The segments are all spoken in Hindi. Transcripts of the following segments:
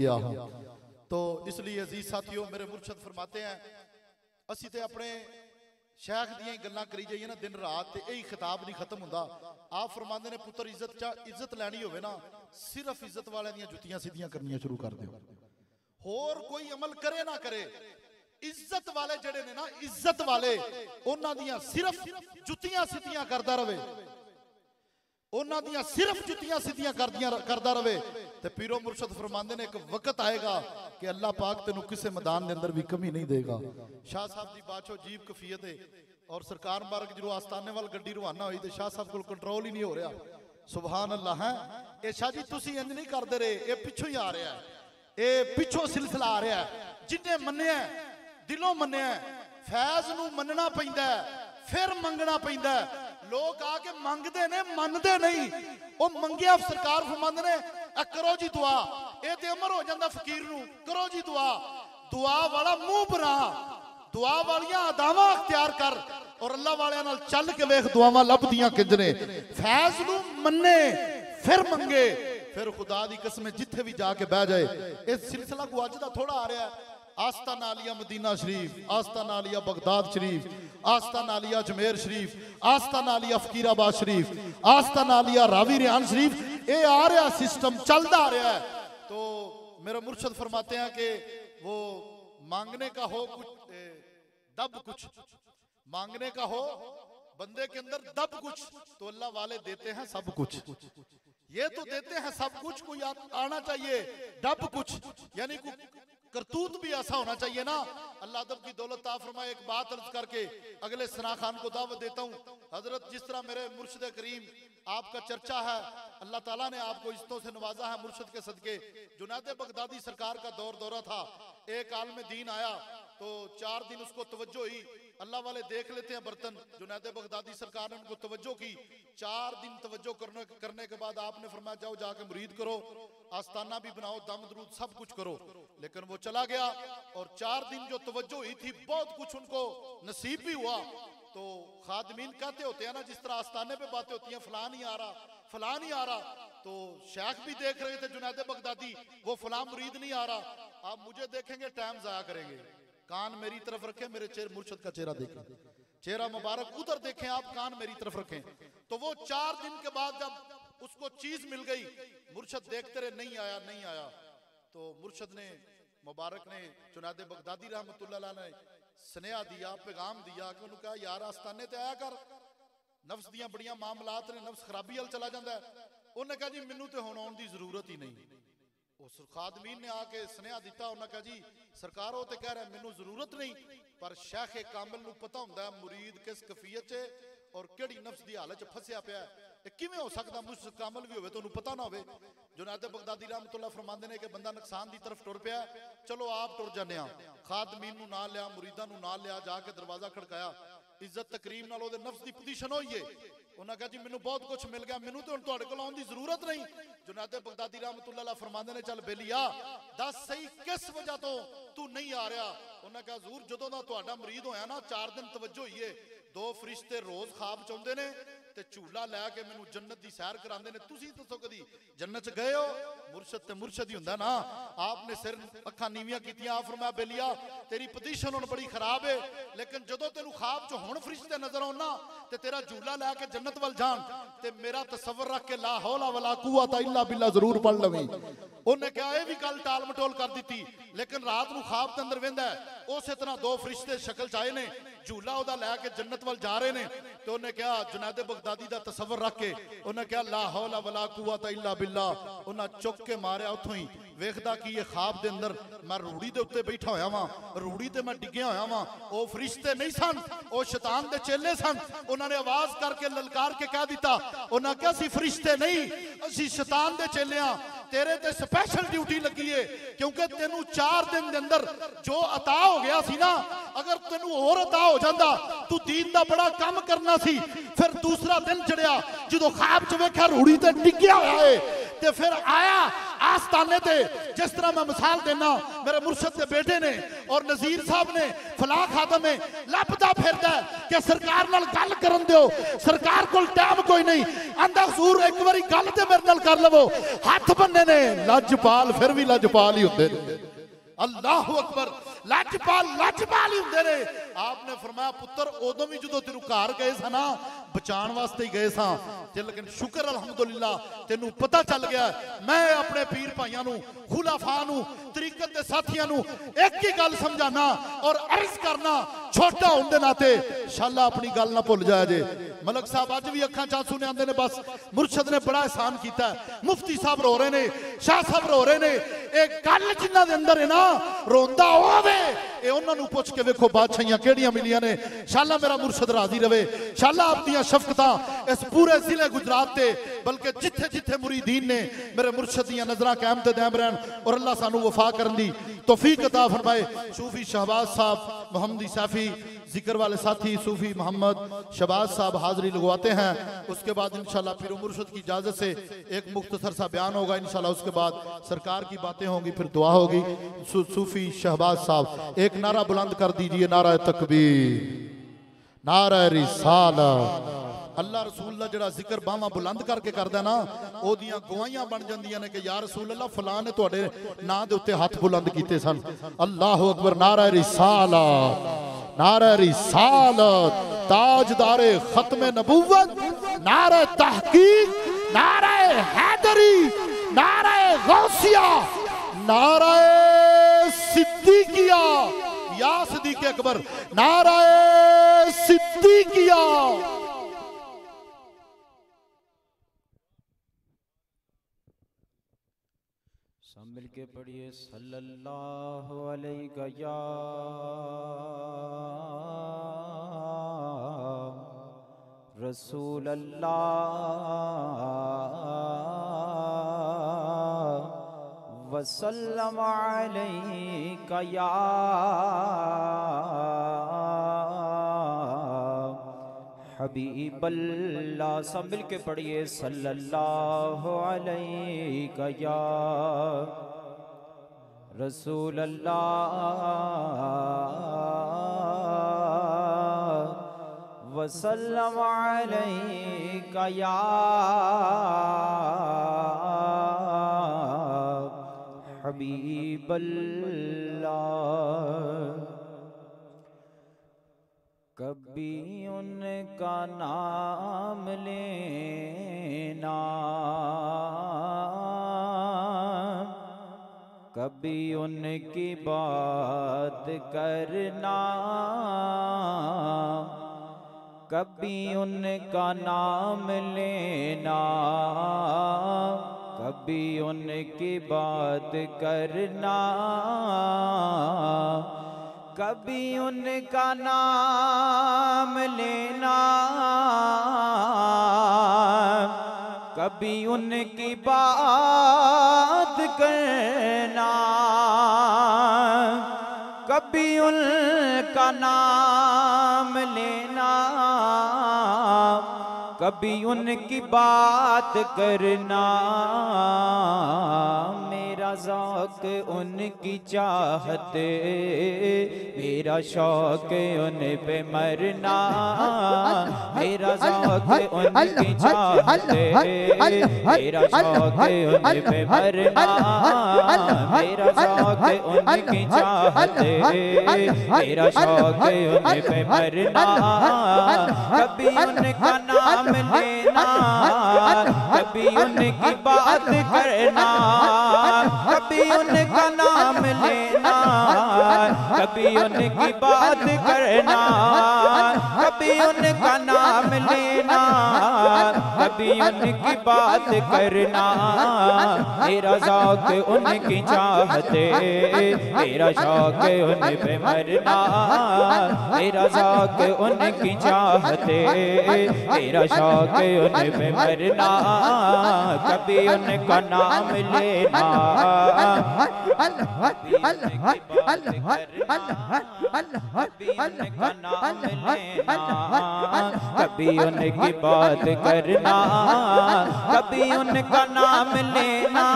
किया हूं। तो इसलिए अजीज साथियों, मेरे मुर्शद फरमाते हैं असी ते अपने शेख दियां गल्लां करी जाइए ना दिन रात, ते यही खिताब नहीं खत्म हुंदा। आप फरमाते ने पुत्र इज्जत लैनी होवे ना, सिर्फ इज्जत वाले दियां जुत्तियां सीधियां करनियां शुरू कर दिओ, होर कोई अमल करे ना करे। इज्जत वाले जड़े ने ना, इज्जत वाले उन्हां दियां सिर्फ जुत्तियां सीधियां करदा रहे, उन्हां दियां सिर्फ जुत्तियां सीधियां करदा रहे। ते पीरो मुर्शद फरमांदे ने एक वक्त आएगा कि अल्लाह पाक तेनू किसी मैदान के अंदर भी कमी नहीं देगा। शाह साहब की बादशाह अजीब कफीयत है, और सरकार मुबारक जो आस्थाने वाल गड्डी रवाना हुई तो शाह साहब को कंट्रोल ही नहीं हो रहा। सुभान अल्लाह है। ये शाह जी तुसी इंज नहीं करते रहे, ये पिछों ही आ रहा है, ये पिछों सिलसिला आ रहा है। जिन्हें मन्निया दिलों मन्निया, फैज नू मनना पैंदा है, फिर मंगना पैंदा है। लोग आके मंगते ने, मनते नहीं। वो मंगिया सरकार फरमांदे ने करो जी दुआ, ये ते अमर हो जाता फकीर नू, करो जी दुआ। दुआ वाला मुंह बना, दुआ वालियां अदावां अख्तियार कर, और अल्लाह वालियां नाल चल के वेख दुआवां लभदियां किंजने। फैज नू मन्ने फिर मंगे, फिर खुदा दी कसम जिथे भी जाके बह जाए। इस सिलसिला को अज दा थोड़ा आ रहा है। आस्ताना आलिया मदीना शरीफ, आस्ताना आलिया बगदाद शरीफ, आस्ताना आलिया अजमेर शरीफ, आस्ताना आलिया फकीराबाद शरीफ, आस्ताना आलिया रावी रियान शरीफ, ये आ रहा सिस्टम चलता आ रहा है। तो मेरा मुर्शद फरमाते हैं कि वो मांगने का हो कुछ दब कुछ, मांगने का हो बंदे के अंदर दब कुछ, तो अल्लाह वाले देते हैं सब कुछ। ये तो देते हैं सब कुछ, कोई आना चाहिए डब कुछ, यानी करतूत भी ऐसा होना चाहिए ना। अल्लाह अदब की दौलत ता फरमाए। एक बात अर्ज करके अगले सना खान को दावत देता हूँ। हजरत जिस तरह मेरे मुर्शिद करीम आपका चर्चा है, अल्लाह ताला ने आपको इज्जतों से नवाजा है मुर्शिद के सदके। जुनैद बगदादी सरकार का दौरा था, एक आलम दीन आया तो 4 दिन उसको तवज्जो हुई। अल्लाह वाले देख लेते हैं बर्तन, जुनैद बगदादी सरकार ने उनको तवज्जो की। 4 दिन तवज्जो करने के बाद आपने फरमाया जाओ जाके मुरीद करो, आस्ताना भी बनाओ, दम दरूद सब कुछ करो। लेकिन वो चला गया, और 4 दिन जो तवज्जो हुई थी बहुत कुछ उनको नसीब भी हुआ। तो खादमीन कहते होते हैं ना, जिस तरह आस्ताने पे बातें होती हैं, फलां नहीं आ रहा, फलां नहीं आ रहा। तो शेख भी देख रहे थे जुनैद बगदादी, वो फलां मुरीद नहीं आ रहा। आप मुझे देखेंगे टाइम जाया करेंगे, कान मेरी तरफ रखें, मेरे मुर्शद का चेहरा देखें, चेहरा मुबारक उधर देखें, आप कान मेरी तरफ रखें। तो वो 4 दिन के बाद जब उसको चीज मिल गई, मुर्शद देखते रहे नहीं आया नहीं आया। तो मुर्शद ने मुबारक ने जुनैद बगदादी रहमतुल्लाह अलैह ने स्नेहा दिया, पैगाम दिया कि उन्होंने कहा यार आस्ताने ते आया कर, नफ्स दियां बड़ियां मामलात ने, नफ्स खराबी वाल चला जाता है। उन्हें कहा जी मैनू तो हुण आउण दी जरूरत ही नहीं। उस खादमीन ने आके स्नेहा दिता, उन्हें कहा जी सरकार वो तो कह रहा है मैनू जरूरत नहीं, पर शेख कामिल नू पता हुंदा है मुरीद किस कफीयत च और केड़ी नफ्स दी हालत च फसिया पिया। किवें हो सकदा मुर्शिद कामिल भी होवे तो उन्हें पता ना होवे। जुनैद बगदादी रहमतुल्लाह फरमांदे ने कि बंदा नुकसान की तरफ टुर पिया, चलो आप टुर जाने। खादमीन नू नाल लिया, मुरीदां नू नाल लिया, जाके दरवाजा खड़काया, इज्जत तकरीम नाल ओहदे नफ्स दी पोजीशन होई है। उन्हें कहा जी मैनू बहुत कुछ मिल गया, मैनू तो हुण तुहाडे कोल आउण दी जरूरत नहीं। जुनैद बगदादी रहमतुल्लाह अलैह फरमांदे ने चल बेलिया दस सही किस वजह तो तू नहीं आ रहा। उन्हें कहा हजूर जदों दा तुहाडा मुरीद होया ना 4 दिन तवज्जो होई है, 2 फरिश्ते रोज ख्वाब च आउंदे ने ते झूला लैके मैनू जन्नत दी सैर करांदे ने। तुसीं दसो कदी जन्नत च गए हो? मुर्शद ते मुर्शद ही हुंदा ना। आपने सिर अखां नीवियां कीतियां, आप फरमाया बेलिया तेरी पोजीशन हुण बड़ी खराब है, लेकिन जदों तेनू ख्वाब च हुण फरिश्ते नजर आउण ना ते तेरा झूला लैके जन्नत वल जान ते मेरा तसव्वुर रख के ला हौला वला कुव्वता इल्ला बिल्लाह जरूर पढ़ लवीं। उन्हें कहा यह भी गल टाल मटोल कर दी, लेकिन रात नू ख्वाब के अंदर वेंदा है उस तरह 2 फरिश्ते शक्ल च आए ने, झूला ओदा लैके जन्नत वल जा रहे ने। तो उन्हें कहा जुनैद बगदादी दा तसव्वुर रख के उन्हें कहा ला हौला वला कुव्वता इल्ला बिल्लाह। उन्हें चुक के मारिया उथों ही, वेखदा कि ये ख्वाब दे अंदर मैं रूड़ी दे उत्ते बैठा होया वां, रूड़ी ते मैं डिग्गिया होया वां। ओ फरिश्ते नहीं सन, ओ शैतान दे चेले सन। उन्होंने आवाज करके ललकार के कह दिता, उन्हें कहा सी फरिश्ते नहीं, असी शैतान दे चेले हां, तेरे ते स्पेशल ड्यूटी लगी है, क्योंकि तेनू 4 दिन के अंदर जो अता हो गया सी ना, अगर तेनू और अता हो जाता तू दीन दा बड़ा काम करना सी। फिर दूसरा दिन चढ़िया, जो ख्वाब च वेख्या रूड़ी ते डिग्गिया होया है, ते फिर आया आस्ताने ते जिस तरह मैं मिसाल देना मेरे मुर्शद के बेटे ने और नज़ीर साहब ने फलाह खादम ने लपदा फिरदा कि सरकार नाल गल करन दिओ, सरकार कोल टाइम कोई नहीं, आंदा हुजूर एक बारी गल ते मेरे नाल कर लवो, हाथ बन्ने ने लजपाल फिर भी लजपाल ही हुंदे ने। अल्लाह अकबर, लजपाल ही हुंदे ने। आपने फरमाया पुत्र उदों भी जो तेरू घर गए सा ना बचाने वास्ते ही गए सा, लेकिन शुक्र अल्हम्दुलिल्लाह तेनू पता चल गया मैं अपने पीर भाइयों नू खुलाफा नू तरीकत दे साथियों नू एक ही गल समझाना और अर्ज करना छोटा होने नाते शाला अपनी गल ना भुल जाए जे। मलक साहब अज भी अखां च आंसू ने आंदे ने बस मुर्शद ने बड़ा एहसान किया है, मुफ्ती साहब रो रहे ने, शाह साहब रो रहे ने, एक गल जिन्हां दे अंदर है ना रोंदा होवे ए उन्हां नू पुछ के वेखो बादशाहियां केड़ियां मिलियां ने। शाला मेरा मुर्शद राजी रवे, शाला अपनी शफकतां इस पूरे जिले गुजरात ते बल्कि जिथे जिथे मुरीदीन ने मेरे मुर्शद दियां नजरां कायम ते दायम रहन और अल्लाह सानू वफा करन दी तौफीक अता फरमाए। सूफी शहबाज साहब मोहम्मदी साफी जिक्र वाले साथी सूफी मोहम्मद शहबाज साहब हाजिरी लगवाते हैं, उसके बाद इंशाल्लाह पीर मुर्शद की इजाजत से एक मुख्तसर सा बयान होगा इंशाल्लाह, उसके बाद सरकार की बातें होंगी, फिर दुआ होगी। सूफी शहबाज साहब एक नारा बुलंद कर दीजिए, नारा तकबीर, नारा रिसालत। अल्लाह रसूल दा जिहड़ा जिक्र बावां बुलंद करके करदा ना ओदियां गवाहियां बन जांदियां ने कि या रसूल अल्लाह फलां ने तुहाडे नां दे उत्ते हथ बुलंद कीते सन। अल्लाहु अकबर, नारा रिसालत, नारा रिसालत, ताजदारे खत्मे नबुव्वत, नारा तहकीक, नारा हैदरी, नारा गौसिया, नारा सिद्दीकिया, या सिद्दीक अकबर, नारा सिद्दीकिया। सब मिल के पढ़िए सल्लल्लाहु अलैहि या रसूल अल्लाह वसल्लम अलैका या हबीब अल्लाह। सब मिल के पढ़िए सल्लल्लाहु अलैका या रसूल अल्लाह वसल्लम अलैका या हबीब अल्लाह। कभी उनका नाम लेना, कभी उनकी बात करना, कभी उनका नाम लेना, कभी उनकी बात करना, कभी उनका नाम लेना, कभी उनकी बात करना, कभी उनका नाम लेना, कभी उनकी बात करना। मेरा ज़ौक़ उनकी चाहत, मेरा शौक़ उन पे मरना, मेरा ज़ौक़ उनकी चाहत, मेरा शौक़ उन पे मरना, मेरा ज़ौक़ उनकी चाहत, मेरा शौक़ उन पे मरना। कभी उनका नाम लेना, कभी उनकी बात करना, कभी उनका नाम लेना, कभी उनकी बात करना, कभी उनका नाम लेना, कभी उनकी बात करना। मेरा ज़ौक़ उनकी चाहते, मेरा शौक़ उन पे मरना, मेरा ज़ौक़ उनकी चाहते, मेरा शौक़ उन पे मरना। कभी उनका नाम लेना, कभी उनकी बात करना। कभी उनका नाम लेना, कभी उनकी बात करना, कभी उनका नाम लेना,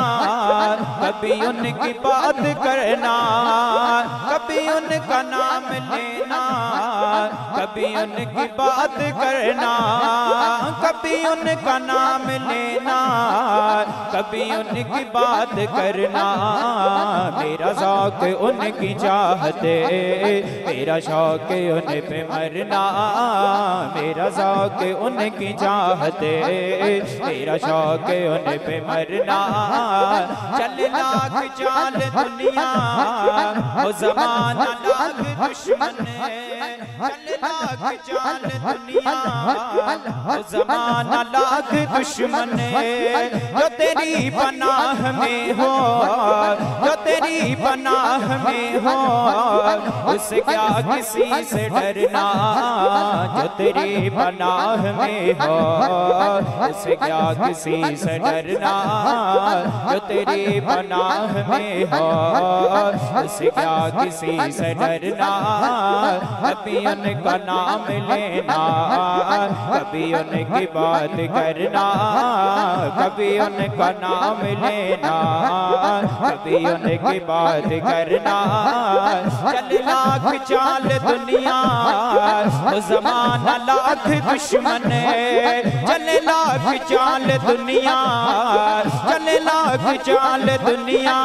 कभी उनकी बात करना, कभी उनका नाम लेना, कभी उनकी बात करना, कभी उनका नाम लेना, कभी उनकी बात करना। मेरा शौक उनकी चाहते, मेरा शौक उन पे मरना, मेरा शौक उनकी चाहते, मेरा शौक उन पे मरना। चल लाख चाल दुनिया, वो ज़माना लाख दुश्मन है, चल लाख चाल दुनिया, वो ज़माना लाख दुश्मन है। जो तेरी पनाह में हो, जो तेरी पनाह में हो, उससे क्या किसी से डरना। जो तेरी पनाह में हो, उससे क्या किसी से डरना। जो तेरी पनाह में हो, उससे क्या किसी से डरना। कभी उनका नाम लेना, कभी उनकी बात करना, कभी उनका नाम लेना, कभी उनकी बात करना। चल लाख चाल दुनिया, वो ज़माना लाख दुश्मन है। चल लाख चाल दुनिया, चल लाख चाल दुनिया,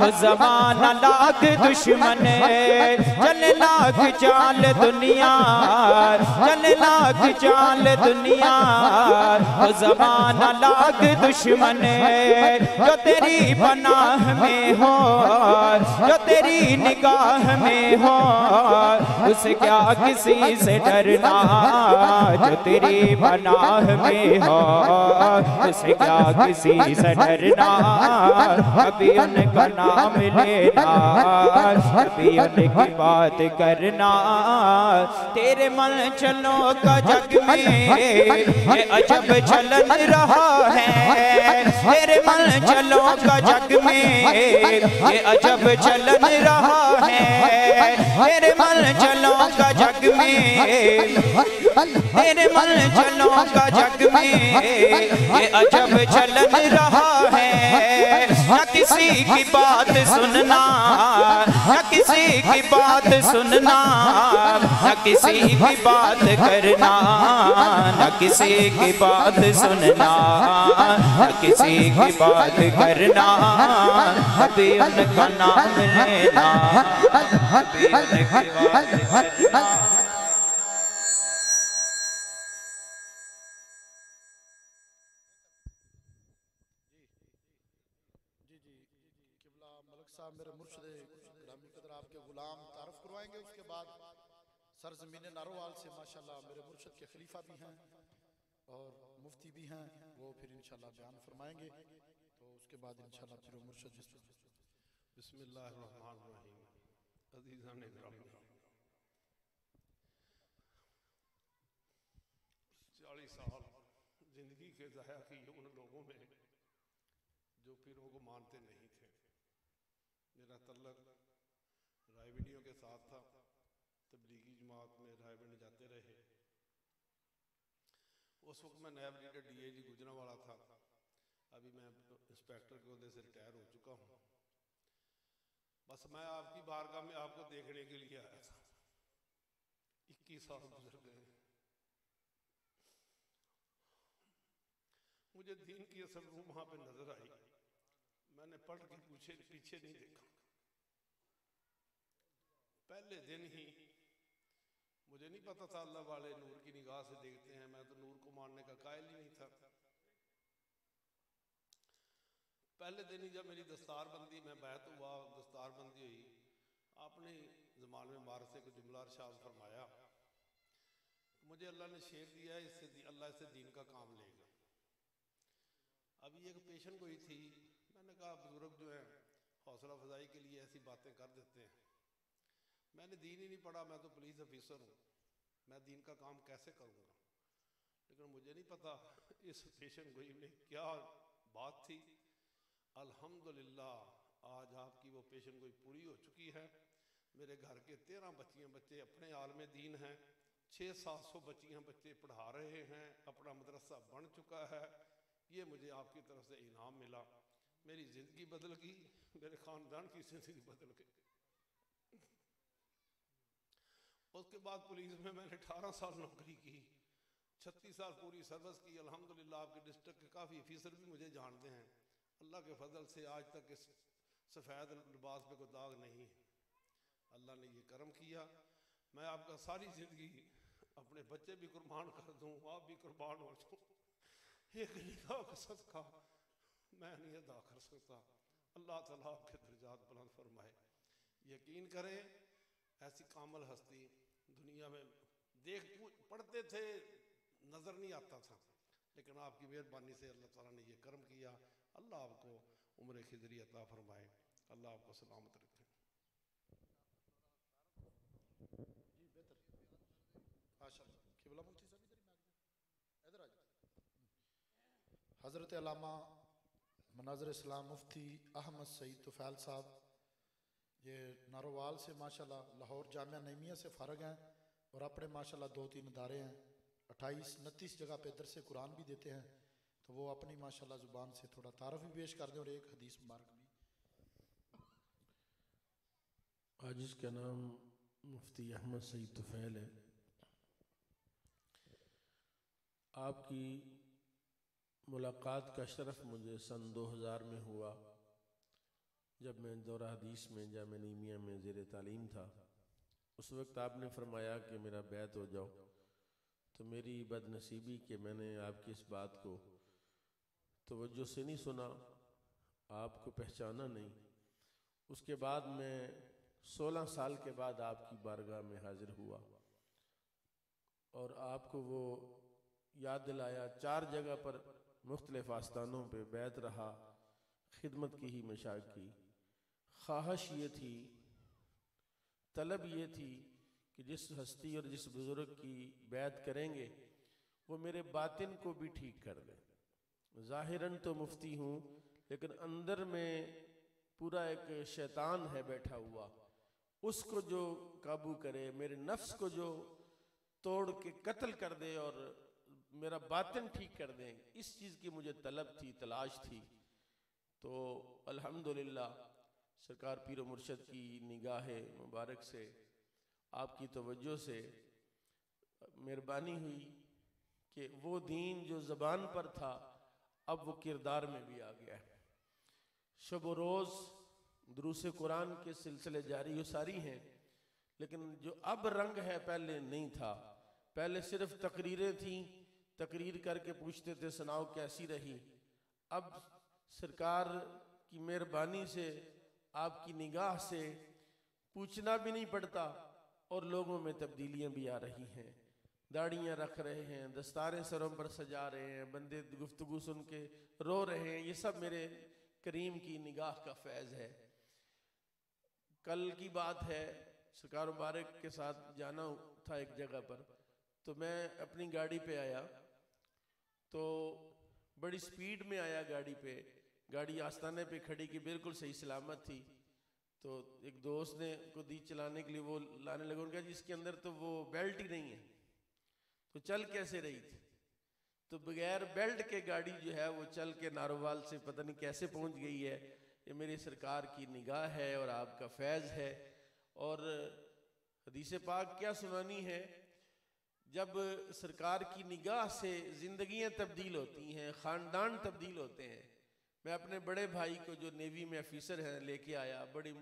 वो ज़माना लाख दुश्मन है। चल लाख चाल दुनिया, चल लाख चाल दुनिया, वो ज़माना लाख दुश्मन है। जो तेरी पनाह में हो, जो तेरी निगाह में हो, उसे क्या किसी से डरना। जो तेरी पनाह में हो, उसे क्या किसी से डरना। कभी उनका नाम लेना, कभी उनकी बात करना। तेरे मन चलो का जग में ये अजब चलन रहा है। तेरे मन चलो का जग में ये अजब चलन रहा है। तेरे मन चलो का जग में, तेरे मन चलो का जग में ये अजब चलन रहा है। न किसी की बात सुनना, न किसी की बात सुनना, न किसी की बात करना, न किसी की बात सुनना, न किसी की बात करना। कभी उनका नाम लेना, कभी उनकी बात करना। किबला मलक साहब मेरे मुर्शिद ग्रामी कदर आपके गुलाम तारफ करवाएंगे। उसके बाद सरजमीन नारोवाल से माशाल्लाह मेरे मुर्शिद के खलीफा भी हैं और मुफ्ती भी हैं, वो फिर इंशाल्लाह बयान फरमाएंगे। तो उसके बाद इंशाल्लाह फिर वो मुर्शिद जिस बिस्मिल्लाहिर्रहमानिर्रहीम। अज़ीज़ान इकराम, 40 साल जिंदगी के ज़ाया किए उन लोगों में जो पीरों को मानते नहीं थे। मेरा तल्लक रायबीनियों के साथ था, तबलीगी जमात में रायबीन जाते रहे। उस वक्त मैं नायब लीडर DIG गुजरांवाला था। अभी मैं इंस्पेक्टर के ओहदे से रिटायर हो चुका हूँ। बस मैं आपकी बारगाह में आपको देखने के लिए आया था। 21 साल गुजर गए। मुझे दीन की असल रूह वहां पे नजर आई। मैंने पढ़ के पीछे नहीं देखा। पहले दिन ही मुझे नहीं पता था अल्लाह वाले नूर की निगाह से देखते हैं। मैं तो नूर को मानने का कायल ही नहीं था। पहले दिन ही जब मेरी दस्तारबंदी में बैत हुआ, दस्तारबंदी हुई, आपने ज़मान में मारसे को जुमला इरशाद फरमाया, मुझे अल्लाह ने शेर दिया है, इससे अल्लाह इससे दीन का काम लेगा। अभी एक पेशन गोई थी, मैंने कहा बुजुर्ग जो है हौसला अफजाई के लिए ऐसी बातें कर देते हैं। मैंने दीन ही नहीं पढ़ा, मैं तो पुलिस ऑफिसर हूँ, मैं दीन का काम कैसे करूँगा। लेकिन मुझे नहीं पता इस पेशन गोई में क्या बात थी। अल्हम्दुलिल्लाह आज आपकी वो पेशन गोई पूरी हो चुकी है। मेरे घर के 13 बच्चे अपने आलम दीन हैं, 600-700 बच्चियाँ बच्चे पढ़ा रहे हैं, अपना मदरसा बन चुका है। ये मुझे आपकी तरफ से इनाम मिला, मेरी ज़िंदगी बदल गई, मेरे ख़ानदान की ज़िंदगी बदल गई। उसके बाद पुलिस में मैंने 18 साल नौकरी की, 36 साल पूरी सर्विस की। अल्हम्दुलिल्लाह आपके डिस्ट्रिक्ट के काफ़ी ऑफिसर भी मुझे जानते हैं। अल्लाह के फजल से आज तक इस सफ़ेद लिबास पे कोई दाग नहीं है। अल्लाह ने ये करम किया। मैं आपका सारी ज़िंदगी अपने बच्चे भी कुर्बान कर दूँ, आप भी कुर्बान हो जाऊँ, एक निगाह का सदका मैं नहीं अदा कर सकता। अल्लाह ताला आपके दर्जात बुलंद फरमाए। यकीन करें ऐसी कामल हस्ती दुनिया में पढ़ते थे, नज़र नहीं आता था, लेकिन आपकी मेहरबानी से अल्लाह ताला ने ये करम किया। अल्लाह आपको उम्र खिदरी अता फरमाए, अल्लाह आपको सलामत रखे। जी बेहतर माशाल्लाह। किबला मुफ्ती साहब इधर आ जाओ। हज़रत अल्लामा मनाज़िर इस्लाम मुफ्ती अहमद सईद तुफ़ैल साहब ये नारोवाल से माशाल्लाह लाहौर जामिया नईमिया से फ़ारग हैं और अपने माशाल्लाह 2-3 इदारे हैं, 28-29 जगह पे दरस कुरान भी देते हैं। तो वो अपनी माशाल्लाह ज़ुबान से थोड़ा तारफ़ भी पेश कर दें और एक हदीस मुबारक भी। आज इसका नाम मुफ्ती अहमद सईद तुफ़ैल है। आपकी मुलाकात का शरफ़ मुझे सन 2000 में हुआ, जब मैं दौरा हदीस में जामिया नईमिया में ज़ेर तालीम था। उस वक्त आपने फरमाया कि मेरा बैत हो जाओ। तो मेरी बदनसीबी कि मैंने आपकी इस बात को तवज्जो से नहीं सुना, आपको पहचाना नहीं। उसके बाद मैं 16 साल के बाद आपकी बारगाह में हाजिर हुआ और आपको वो याद दिलाया। 4 जगह पर मुख्तलिफ आस्थानों पे बैत रहा, खिदमत की ही मशाक की। ख्वाहिश ये थी, तलब ये थी कि जिस हस्ती और जिस बुज़ुर्ग की बैत करेंगे वो मेरे बातिन को भी ठीक कर दे। ज़ाहिरन तो मुफ्ती हूँ, लेकिन अंदर में पूरा एक शैतान है बैठा हुआ, उसको जो काबू करे, मेरे नफ्स को जो तोड़ के कत्ल कर दे और मेरा बातिन ठीक कर दें, इस चीज़ की मुझे तलब थी, तलाश थी। तो अल्हम्दुलिल्लाह सरकार पीर मुर्शद की निगाह मुबारक से, आपकी तवज्जो से मेहरबानी हुई कि वो दीन जो ज़बान पर था अब वो किरदार में भी आ गया है। शब व रोज़ दुरूस कुरान के सिलसिले जारी व सारी हैं, लेकिन जो अब रंग है पहले नहीं था। पहले सिर्फ तकरीरें थीं, तकरीर करके पूछते थे सुनाओ कैसी रही। अब सरकार की मेहरबानी से, आपकी निगाह से पूछना भी नहीं पड़ता और लोगों में तब्दीलियां भी आ रही हैं। दाढ़ियाँ रख रहे हैं, दस्तारें सरों पर सजा रहे हैं, बंदे गुफ्तगू सुन के रो रहे हैं। ये सब मेरे करीम की निगाह का फैज़ है। कल की बात है, सरकार मुबारक के साथ जाना था एक जगह पर, तो मैं अपनी गाड़ी पे आया तो बड़ी स्पीड में आया गाड़ी पे। गाड़ी आस्ताने पे खड़ी की, बिल्कुल सही सलामत थी। तो एक दोस्त ने को दी चलाने के लिए, वो लाने लगा। उनका जी इसके अंदर तो वो बेल्ट ही नहीं है, तो चल कैसे रही थी? तो बगैर बेल्ट के गाड़ी जो है वो चल के नारोवाल से पता नहीं कैसे पहुंच गई है। ये मेरी सरकार की निगाह है और आपका फैज़ है। और हदीस पाक क्या सुनानी है, जब सरकार की निगाह से ज़िंदगियाँ तब्दील होती हैं, ख़ानदान तब्दील होते हैं। मैं अपने बड़े भाई को जो नेवी में ऑफिसर हैं लेके आया, बड़ी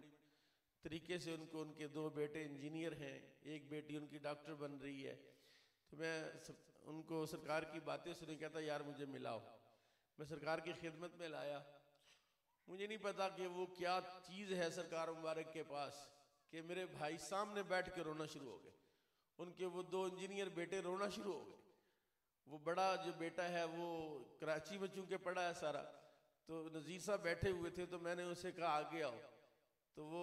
तरीके से उनको, उनके 2 बेटे इंजीनियर हैं, एक बेटी उनकी डॉक्टर बन रही है। तो मैं उनको सरकार की बातें सुनी, कहता यार मुझे मिलाओ। मैं सरकार की खिदमत में लाया। मुझे नहीं पता कि वो क्या चीज़ है सरकार मुबारक के पास कि मेरे भाई सामने बैठ के रोना शुरू हो गए। उनके वो 2 इंजीनियर बेटे रोना शुरू हो गए। वो बड़ा जो बेटा है वो कराची में चूँकि पढ़ा है सारा, तो नज़ीर साहब बैठे हुए थे, तो मैंने उसे कहा आगे आओ। तो वो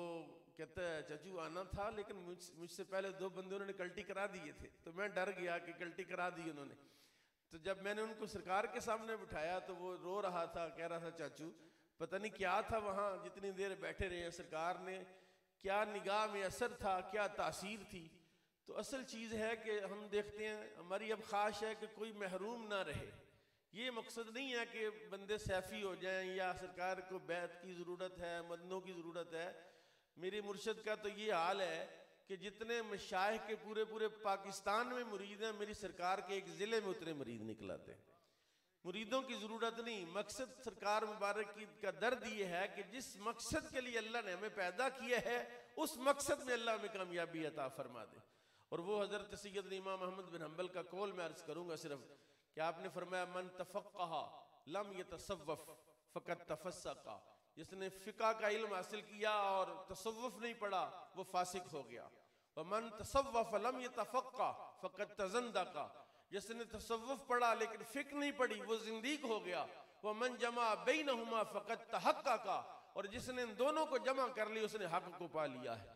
कहता है चाचू आना था, लेकिन मुझसे पहले 2 बंदे उन्होंने कल्टी करा दिए थे, तो मैं डर गया कि कल्टी करा दी उन्होंने। तो जब मैंने उनको सरकार के सामने बिठाया तो वो रो रहा था, कह रहा था चाचू पता नहीं क्या था वहाँ, जितनी देर बैठे रहे हैं, सरकार ने क्या निगाह में असर था, क्या तासीर थी। तो असल चीज़ है कि हम देखते हैं, हमारी अब ख्वाहिश है कि कोई महरूम ना रहे। ये मकसद नहीं है कि बंदे सैफ़ी हो जाएं या सरकार को बैत की ज़रूरत है, मदनों की ज़रूरत है। मेरे मुर्शद का तो ये हाल है कि जितने मशाइख के पूरे पूरे पाकिस्तान में मुरीद हैं, मेरी सरकार के एक ज़िले में उतने मुरीद निकलाते हैं। मुरीदों की ज़रूरत नहीं, मकसद सरकार मुबारक की का दर्द ये है कि जिस मकसद के लिए अल्लाह ने हमें पैदा किया है, उस मकसद में अल्लाह हमें कामयाबी अता फरमा दे। और वो हज़रत सैयद इमाम अहमद बिन हम्बल का कौल मैं अर्ज़ करूँगा सिर्फ कि आपने फरमाया, मन तफ़क़्क़ह लम यतसव्वफ़ फ़क़द तफ़स्सक़ा। जिसने फ़िक़्ह का इल्म हासिल किया और तसव्वुफ़ नहीं पढ़ा, वो फासिक हो गया। व मन तसव्वफ़ लम यतफ़क़्क़ह फ़क़द तज़ंदक़ा। जिसने तसव्वुफ़ पढ़ा लेकिन फ़िक़्ह नहीं पढ़ी, वो ज़िंदीक़ हो गया। व मन जमा बैनहुमा फ़क़द तहक़्क़क़ा। और जिसने इन दोनों को जमा कर लिया, उसने हक़ को पा लिया है।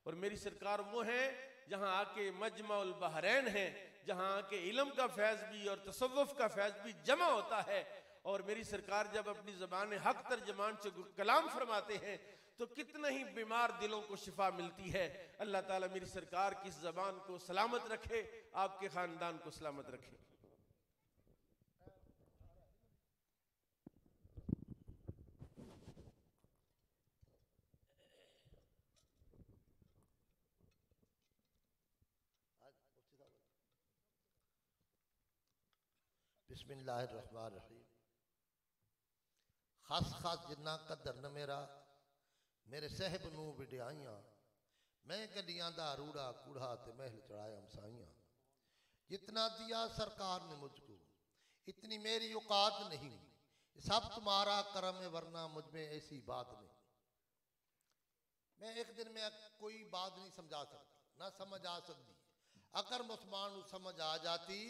और मेरी सरकार वो है जहाँ आके मजमाउल बहरैन है, जहाँ आके इल्म का फैज़ भी और तसव्वुफ़ का फैज़ भी जमा होता है। और मेरी सरकार जब अपनी ज़बान हक़ तर्जमान से कलाम फरमाते हैं तो कितने ही बीमार दिलों को शिफा मिलती है। अल्लाह ताला मेरी सरकार की इस ज़बान को सलामत रखे, आपके ख़ानदान को सलामत रखे। बिस्मिल्लाहिर्रहमानिर्रहीम। खास खास जिन्ना कदर न मेरा, मेरे सहब नू विडियाइयां, मैं गलियां दा रूड़ा कूड़ा ते महल चढ़ाया हमसाइयां। जितना दिया सरकार ने मुझको, इतनी मेरी औकात नहीं, सब तुम्हारा करम है वरना मुझ में ऐसी बात नहीं। मैं एक दिन में कोई बात नहीं समझा सकता, ना समझ आ सकती। अगर मुसलमान को समझ आ जाती,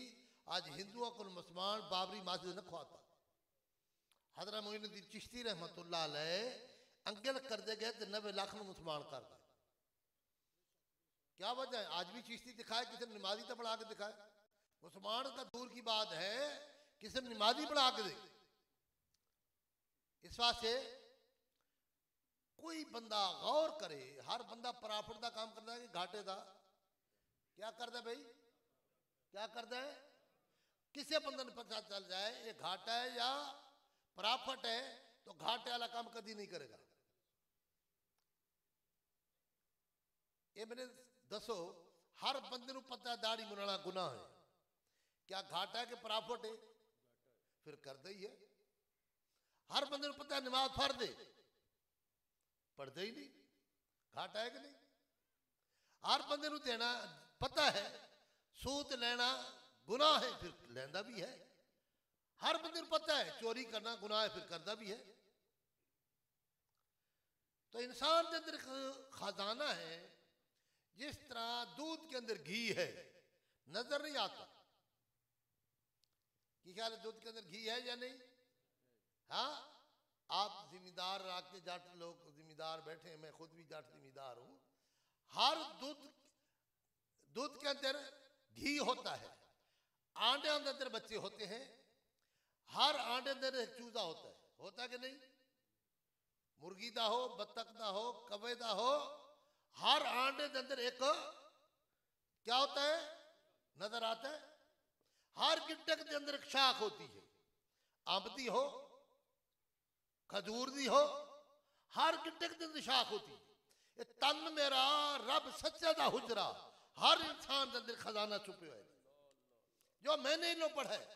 आज हिंदुओं को मुसलमान बाबरी मस्जिद न खुआता। हज़रत मोइनुद्दीन चिश्ती रहमतुल्लाह अलैह अंगल कर दे गए तो 90 लाख मुसलमान कर गए। क्या वजह है? आज भी चिश्ती दिखाए, किसी ने नमाजी तो पढ़ा के दिखाए। मुसलमान का दूर की बात है, किसी ने नमाजी पढ़ा के दे। इस वास्ते कोई बंदा गौर करे, हर बंदा प्रॉफिट का काम करता है कि घाटे का? क्या करता है भाई, क्या करता है? किसी बंदे ने पता चल जाए ये घाटा है या प्रॉफिट है, तो घाटे वाला काम कभी नहीं करेगा। ये मैंने दसो, हर बंदे को पता है दाढ़ी मुनाना गुनाह है। क्या घाटा है कि प्रॉफिट है? फिर करता ही है। हर बंदे को पता है नमाज फर्ज है, पढ़ते ही नहीं, घाटा है कि नहीं? हर बंदे को देना पता है सूद लेना गुनाह है, फिर लेंदा भी है। हर बंदे को पता है चोरी करना गुनाह है, फिर करता भी है। तो इंसान के अंदर खजाना है, जिस तरह दूध के अंदर घी है, नजर नहीं आता। कि ख्याल है दूध के अंदर घी है या नहीं? हाँ, आप जिम्मेदार आपके जाट लोग जिम्मेदार बैठे हैं, मैं खुद भी जाट जिम्मेदार हूं। हर दूध के अंदर घी होता है, आंडे के अंदर बच्चे होते हैं, हर आंडे अंदर एक चूजा होता है कि नहीं? मुर्गी दा हो, बत्तख दा हो, कवे दा हो, हर आंडे के अंदर एक क्या होता है? नजर आता है। हर गिट्टे के अंदर एक शाख होती है, अंब दी हो, खजूर दी हो, हर गिट्टे के अंदर शाख होती है। ये तन मेरा रब सच्चा दा हुजरा, हर इंसान के अंदर खजाना छुपे हुए, जो मैंने लो पढ़ा है,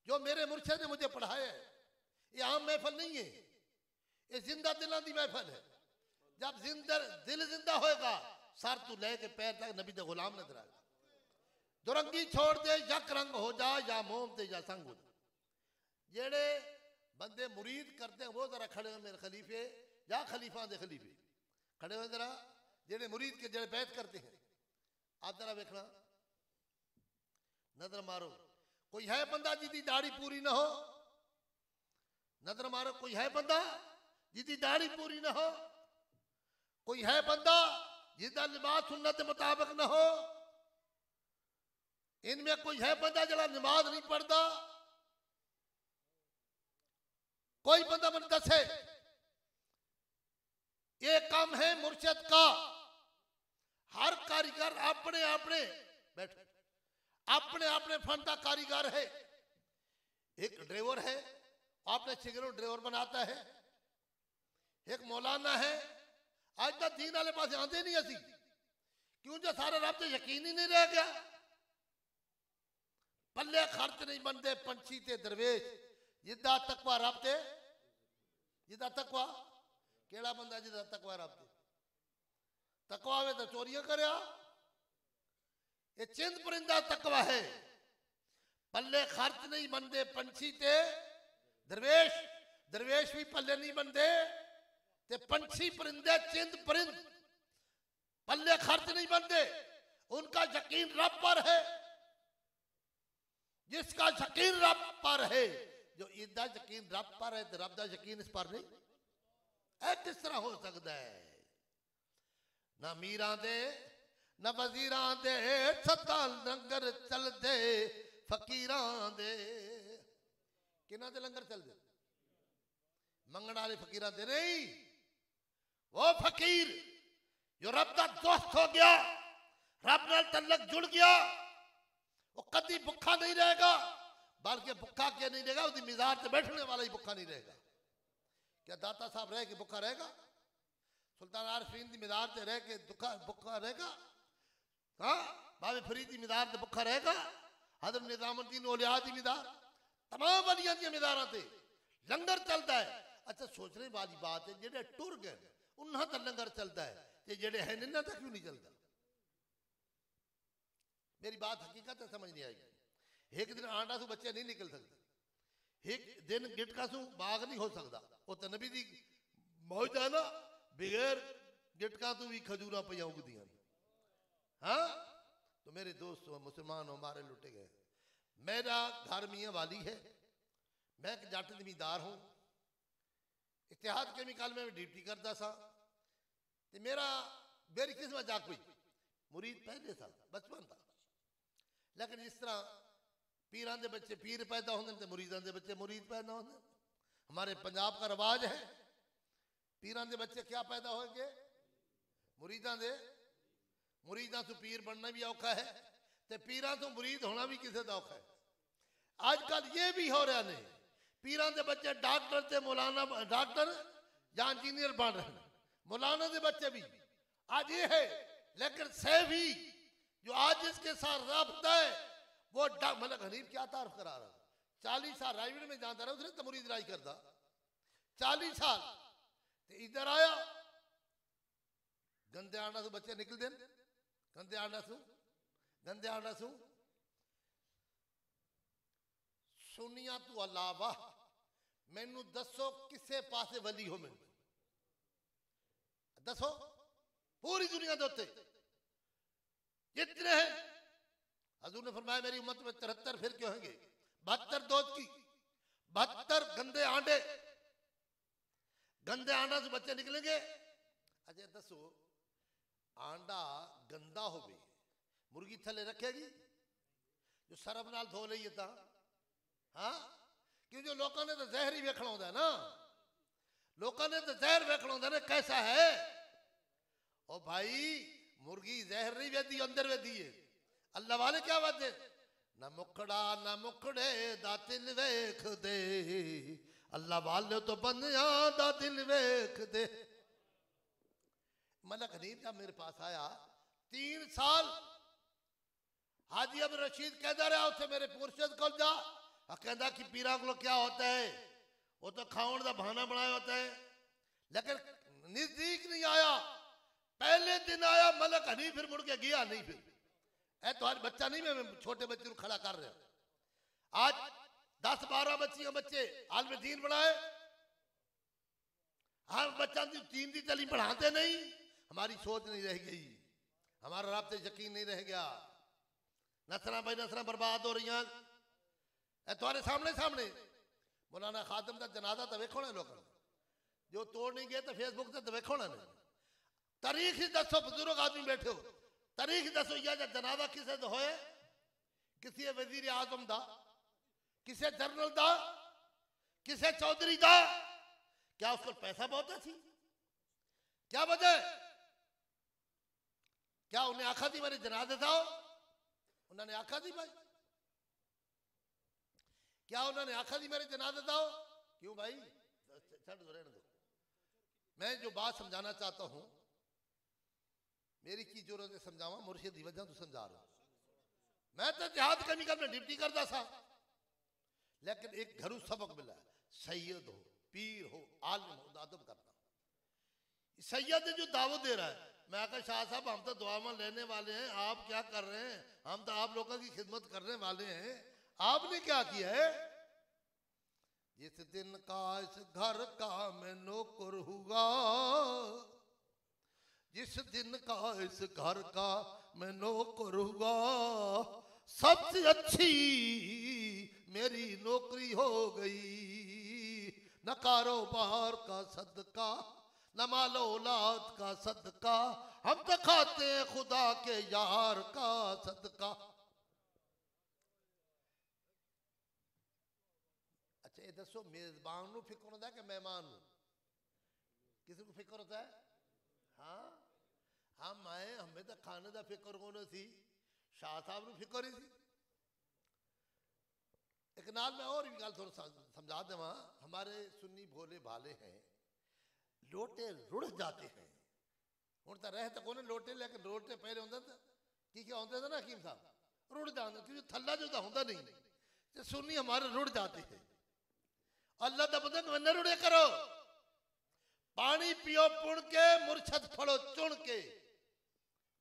जो मेरे मुर्शिद ने मुझे पढ़ाया है। ये आम महफल नहीं है, ये जिंदा दिलों की महफल है। जब दिल जिंदा होएगा, सर तू लेके पैर तक नबी दे गुलाम नजर आएगा। दुरंगी छोड़ दे, यक रंग हो जा, या मोम दे या संग हो जा। जेड़े बंदे मुरीद करते हैं वो जरा खड़े हो मेरे खलीफे या खलीफा दे खलीफे खड़े हो जरा। जेड़े मुरीद के जेड़े बैत करते हैं, आप जरा देखना, नजर मारो। कोई है बंदा जिसकी दाढ़ी पूरी ना हो? नजर मारो, कोई है बंदा जिसकी दाढ़ी पूरी ना हो? कोई है बंदा जिसका लिबास सुन्नत के मुताबिक ना हो? इनमें कोई है बंदा जरा नमाज नहीं पढ़ता? कोई बंदा मन दसे ये काम है मुर्शद का। हर कारीगर अपने अपने बैठो अपने अपने फन का कारीगर है। एक ड्राइवर है, आपने सिगरेट ड्राइवर बनाता है। एक मौलाना है, आज तक दीन वाले पास आते नहीं असी, क्यों जो सारे रब ते यकीन ही नहीं रह गया। पल्ले खर्च नहीं बनते पंछी ते दरवेश, जिदा तकवा रब ते, जिदा तकवा केड़ा बंदा जिदा तकवा रब ते, तकवा वे तो चोरियां करया। ये चिंद परिंदा तकवा है। पल्ले खर्च नहीं बनते पंछी ते दरवेश, दरवेश भी पल्ले नहीं बनते ते पंछी परिंदे चिंद परिंद पल्ले खर्च नहीं बनते। उनका यकीन रब पर है। जिसका यकीन रब पर है, जो इदा यकीन रब पर है तो रब का यकीन इस पर नहीं है। किस तरह हो सकता है? ना मीरां दे ना वजीरां दे सदा लंगर चलदे फकीरां दे। किन्हां दे लंगर चलदे? मंगण वाले फकीरां दे नहीं। वो फकीर जो रब का दोस्त हो गया, रब नाल तल्लक जुड़ गया, वो कभी भुखा नहीं रहेगा। बल्कि भुखा क्या नहीं रहेगा, उसकी मिजाज से बैठने वाला ही भुखा नहीं रहेगा। क्या दाता साहब रह के भुखा रहेगा? सुल्तान आरफीन की मिजाज से रह के भुखा रहेगा? हाँ, बाबे फरीद की मिजाज से भुखा रहेगा? हजरत निजामुद्दीन औलिया की मिजाज, तमाम वलियां दी मिजारां ते लंगर चलता है। अच्छा, सोचने वाली बात है, जेडे टुर गए उन्हां दा लंगर चलता है, ते जेडे हैं इन्हां दा क्यों नहीं चलता? मेरी बात हकीकत है, समझ नहीं आएगी। एक दिन आंडा सू बच्चे नहीं निकल सकते, एक दिन गिटका सू बाग नहीं हो सकता। वो तो नबी दी मौज है ना, बगैर गिटका तो भी खजूरा पिया उगदियां। हाँ, तो मेरे दोस्त मुसलमान हमारे लुटे गए। मेरा घर मियाँ वाली है, मैं एक जट जमींदार हूँ। इतिहाद केमिकल में ड्यूटी करता सा, ते मेरी किस्मत जाग पई। मुरीद पहले था, बचपन था। लेकिन इस तरह पीरां दे बच्चे पीर पैदा होंगे तो मुरीदां दे बच्चे मुरीद पैदा होंगे। हमारे पंजाब का रवाज है, पीरां दे बच्चे क्या पैदा होंगे? मुरीदां दे। मुरीदां से पीर बनना भी औखा है, ते पीरां तो मुरीद होना भी किसी का औखा है। आजकल ये भी हो रहा नहीं, पीरां दे बच्चे डॉक्टर ते मौलाना, डॉक्टर या इंजीनियर बन रहे हैं। मौलाना दे बच्चे भी आज ये है। लेकिन सैफी जो आज जिसके साथ राबता है, वो मलक हनीफ क्या तारीफ करा रहा है। 40 साल रायगढ़ में जाता रहा, उसने तो मुरीद राय करता 40 साल। तो इधर आया, गंदे आंडा से बच्चे निकल देन, गंदे आंडा सू सुनिया तू अलावा मैनू दसो किसे पासे वली हो? मैनू दसो, पूरी दुनिया के उत्ते जितने हैं। हजूर ने फरमाया मेरी उम्मत में 73 फिर क्यों होंगे? 72 दूध की, 72 गंदे आंडे, गंदे आंडा से बच्चे निकलेंगे। अच्छा दसो, आंडा गंदा हो गई, मुर्गी थले रखेगी? जो सरफ नाल धो ली था। हाँ, क्यों? जो लोगों ने तो जहर ही वेखना होता है ना, लोगों ने तो जहर वेखना होता है ना कैसा है। ओ भाई, मुर्गी जहर नहीं वेदी, अंदर वेदी है। अल्लाह वाले क्या बात है? ना मुखड़ा ना मुखड़े दा दिल वेख दे, अल्लाह वाले तो बंदियां दा दिल वेख दे। मलक हनीफ जब मेरे पास आया 3 साल, हाजी अब रशीद कहता रहा उससे मेरे मुर्शिद को जा, कहता कि पीरा को क्या होता है, वो तो खाउन का बहाना बनाया होता है। लेकिन नजदीक नहीं आया, पहले दिन आया मलक हनीफ, फिर मुड़ के गया नहीं। फिर ऐ तो आज बच्चा नहीं, मैं छोटे बच्चे को खड़ा कर रहा। आज 10-12 बच्चे आलम दीन बनाए। हर बच्चा दीन की तालीम पढ़ाते नहीं। हमारी सोच नहीं रह गई, हमारा राब्ते यकीन नहीं रह गया। नस्ल भाई नस्ल बर्बाद हो रही हैं। तुम्हारे सामने मौलाना खादम का जनाजा तो वेखो ना, लोग जो तोड़ नहीं गए तो फेसबुक से तो वेखो ना। तारीख ही दसो, बुजुर्ग आदमी बैठे हो, तारीख दसो या जनाजा किसे तो होए? किसी वजीर आजम दा, किसी जनरल दा, किसी चौधरी दा? क्या उसको पैसा बहुत सी? क्या वजह है? क्या उन्हें आखा थी मेरे जनाजे जाओ? उन्होंने आखा थी भाई? क्या उन्होंने आखा थी मेरे जनाजे जाओ? क्यों भाई? छड़ दो, रहने दो। मैं जो बात समझाना चाहता हूं, मेरी की जरूरत है समझावा, मुर्शिद की वजह तो समझा रहा। मैं तो जिहाद कमी करने ड्यूटी करता था, लेकिन एक घरू सबक मिला, सैयद हो, पीर हो, आलिम हो, अदब करना। सैयद जो दावत दे रहा है, मैं कहा शाह साहब हम तो दुआ में लेने वाले हैं, आप क्या कर रहे हैं? हम तो आप लोगों की खिदमत करने वाले हैं। आपने क्या किया है? जिस दिन का इस घर का मैं नौकर हुआ, जिस दिन का इस घर का मैं नौकर हुआ, सबसे अच्छी मेरी नौकरी हो गई। न कारोबार का सदका, न मालो औलाद का सदका, हम तो खाते हैं खुदा के यार का सदका। अच्छा ये दसो, मेजबान को फिक्र होता है कि मेहमान को? किसी को फिक्र होता है? हाँ, हम आए, हमें तो खाने का फिक्र होना थी, शाह साहब को फिक्र ही थी। एक नाल मैं और भी गल थोड़ा समझा देवा। हमारे सुन्नी भोले भाले हैं, लोटे रुड़ जाते हैं। हूँ तो रह तो कोने लोटे, लेकिन लोटे पहले होंगे था कि क्या होता था ना हकीम साहब, रुड़ जाते, क्योंकि थल्ला जो होता नहीं, तो सुन्नी हमारे रुड़ जाते हैं। अल्लाह का बंदा न रुड़े करो, पानी पियो पुण के, मुर्शद फड़ो चुन के।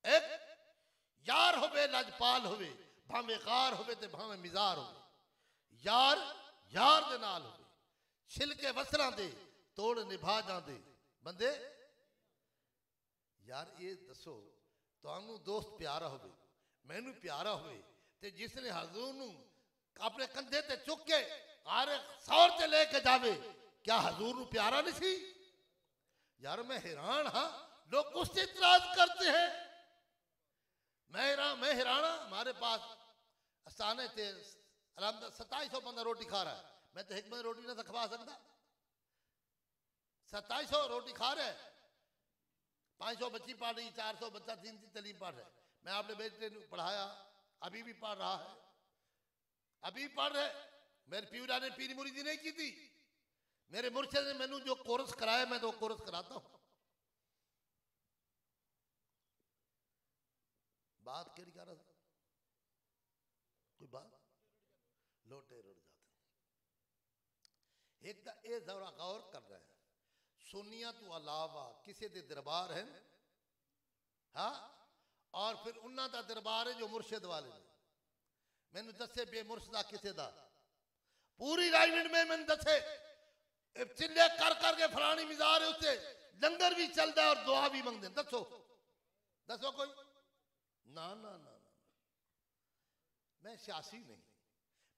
एक यार होवे लजपाल होवे, भावे कार होवे ते भावे मिजार होवे। यार यार दे नाल होवे, छिलके वसरां दे तोड़ निभा जांदे बंदे। यार ये दसो, तुहानू दोस्त प्यारा होवे, मैनू प्यारा होवे, ते जिसने हजूर नू अपने कंधे ते चुक के आरे सौर ते लेके जावे, क्या हजूर नू प्यारा नहीं सी? यार मैं हैरान हाँ, लोग उससे इतराज करते हैं। मैं हैरान। हमारे पास अस्थाने थे 2700 बंदा रोटी खा रहा है, मैं तो एक बंद रोटी ना खवा सकता। 2700 रोटी खा रहे, 500 बच्ची पढ़ रही, 400 बच्चा दीन की तालीम पढ़ रहे। मैं अपने बेटे ने पढ़ाया, अभी भी पढ़ रहा है, अभी पढ़ रहे। मेरे पीरा ने पीरी मुरीदी नहीं की थी, मेरे मुर्शिद ने मैनू जो कोर्स कराया, मैं तो कोर्स कराता हूं। बात क्या कर रहा था? कोई बात? लोटे रुड़ जाते। एक तो ये जरा गौर कर रहे हैं, सुनिया तो अलावा किसी दे दरबार है, हाँ, और फिर उन्होंने का दरबार है जो मुर्शिद वाले ने। मैंने दसे बेमुर्शदा किसे दा, पूरी राइवंड में मैंने दसे चिल्ले कर करके फलानी मिजार है, उससे लंगर भी चलता है और दुआ भी मंगते। दसो दसो कोई? ना ना ना ना, मैं सियासी नहीं,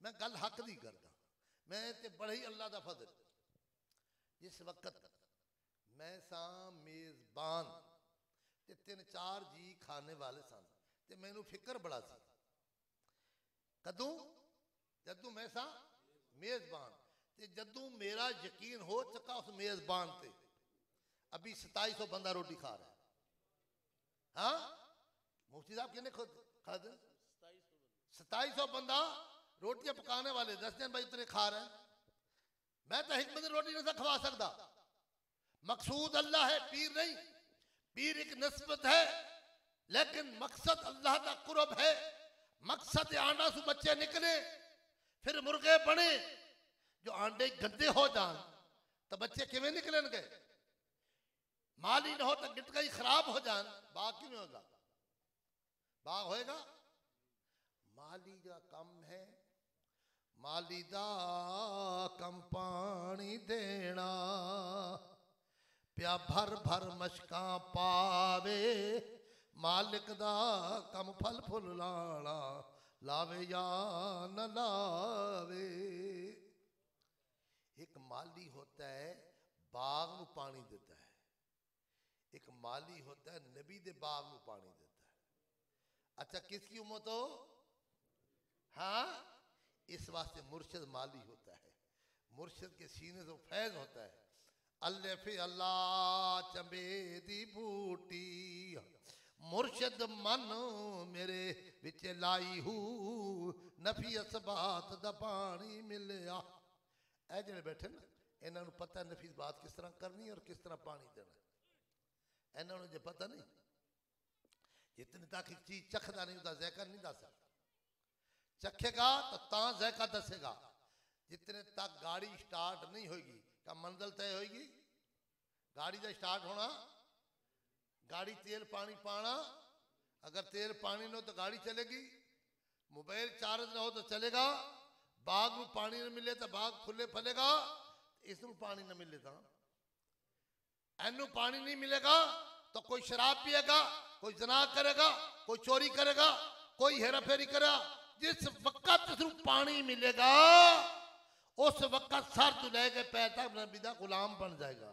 मैं गल हक दी करदा। मैं ते बड़े ही अल्लाह दा फजल, जिस वक्त मैं सा मेजबान ते 3-4 जी खाने वाले सन, ते मैनू फिक्र बड़ा सी। कदू? जदू मैं सा मेजबान, ते जदू मेरा यकीन हो चुका उस मेजबान ते, अभी 2700 बंदा रोटी खा रहा है। हाँ मुफ्ती साहब कितने खुद खा दे? 2700 बंदा रोटियां पकाने वाले 10 दिन भाई इतने खा रहे हैं। मैं तो एक बंदे रोटी नहीं खवा सकता। मकसूद अल्लाह है, पीर नहीं। पीर एक निस्बत है, लेकिन मकसद अल्लाह का कुर्ब है। मकसद आंडा से बच्चे निकले, फिर मुर्गे बने। जो आंडे गंदे हो जान तो बच्चे किवें निकलेंगे? माली ना हो तो गिटका ही खराब हो जान, बाग क्यों नहीं होगा? बाग होएगा? माली का कम है, माली दा कम पानी देना, प्या भर भर मशका पावे, मालिक दा कम फल फुल लाना, लावे या न लावे। एक माली होता है बाग में पानी देता है, एक माली होता है नबी दे बाग में पानी देता है। अच्छा किसकी उम्मत हो? हाँ, इस वास्ते मुर्शिद माली होता है, मुर्शिद के सीने से फैज होता है। अल्ले फे अल्लाह चंबे दी बूटी मुर्शद मन मेरे विच लाई हू नफी असबात दा पानी मिलिया। ए जेड़े बैठे ना इन्हां नूं पता नफी बात किस तरह करनी और किस तरह पानी देना। इन्हां नूं जे पता नहीं, जितने तक एक चीज चखदा नहीं उसका ज़ायका नहीं दस सकता। चखेगा तो ज़ायका दसेगा। जितने तक गाड़ी स्टार्ट नहीं होगी क्या मंजिल तय होगी? गाड़ी का स्टार्ट होना, गाड़ी तेल पानी पाना। अगर तेल पानी न हो तो गाड़ी चलेगी। मोबाइल चार्ज न हो तो चलेगा। बाग में पानी न मिले तो बाग फुले फलेगा। इसमें पानी न मिले तो एनू पानी नहीं मिलेगा तो कोई शराब पिएगा, कोई जना करेगा, कोई चोरी करेगा, कोई हेरा फेरी करेगा। जिस वक्त इसमें पानी मिलेगा उस वक्त सर तो लेके पैर तक नबी दा गुलाम बन जाएगा।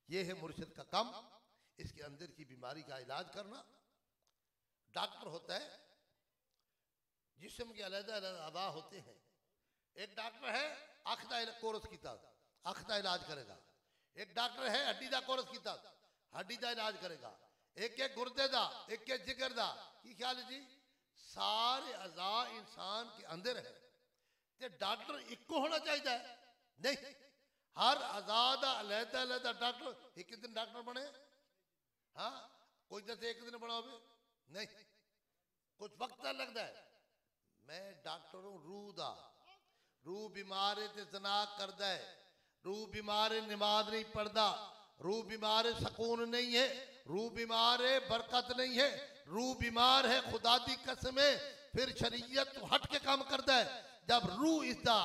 ये है मुर्शिद का काम। इसके अंदर की बीमारी का इलाज करना। डॉक्टर होता है, जिस्म के अलग-अलग अदा होते हैं। एक डॉक्टर है आँख का कोर्स कीता, आँख का इलाज करेगा। एक डॉक्टर है हड्डी का कोर्स कीता, हड्डी का इलाज करेगा। एक एक गुर्दे का, एक एक जिगर का। की ख्याल है जी? सारे अज़ा इंसान के अंदर है। ते डॉक्टर इको होना चाहिए नहीं। हर आजाद अलग-अलग डॉक्टर एक दिन डॉक्टर बने। हाँ, कोई जैसे एक दिन बना हो नहीं, कुछ वक्त लगता है। मैं डॉक्टर हूं रूह दा। रूह बीमार है तो जना करदा है। रूह बीमार है नमाज नहीं पढ़ता। रूह बीमार है सुकून नहीं है। रूह बीमार है बरकत नहीं है। रूह बीमार है खुदा दी कसम है। फिर शरीयत तो हट के काम करता है। जब रूह इसदा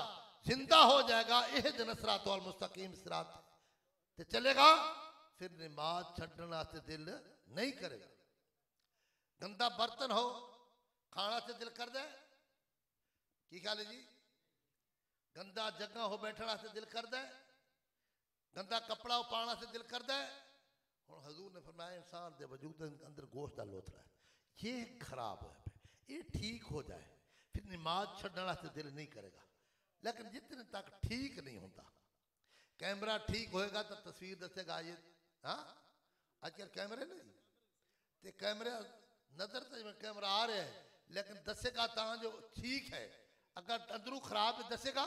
जिंदा हो जाएगा इहदिना सिरातल मुस्तकीम सिरात ते चलेगा, फिर नमाज छड्डण से दिल नहीं करेगा। गंदा बर्तन हो खाना से दिल करदा है। की ख्याल है जी? गंदा जगह हो बैठना से दिल करदा है। गंदा कपड़ा हो पाना से दिल करदा है। हुण हजूर ने फरमाया इंसान दे वजूद के अंदर गोश्त का लोथड़ा है, ये खराब है, ये ठीक हो जाए फिर नमाज छड्डण से दिल नहीं करेगा। लेकिन जितने तक ठीक नहीं होता, कैमरा ठीक होएगा तो तस्वीर दसेगा। ये हाँ आजकल कैमरे नहीं ते कैमरे नजर तो कैमरा आ रहे हैं लेकिन दसेगा ता जो ठीक है। अगर अंदरू खराब है दसेगा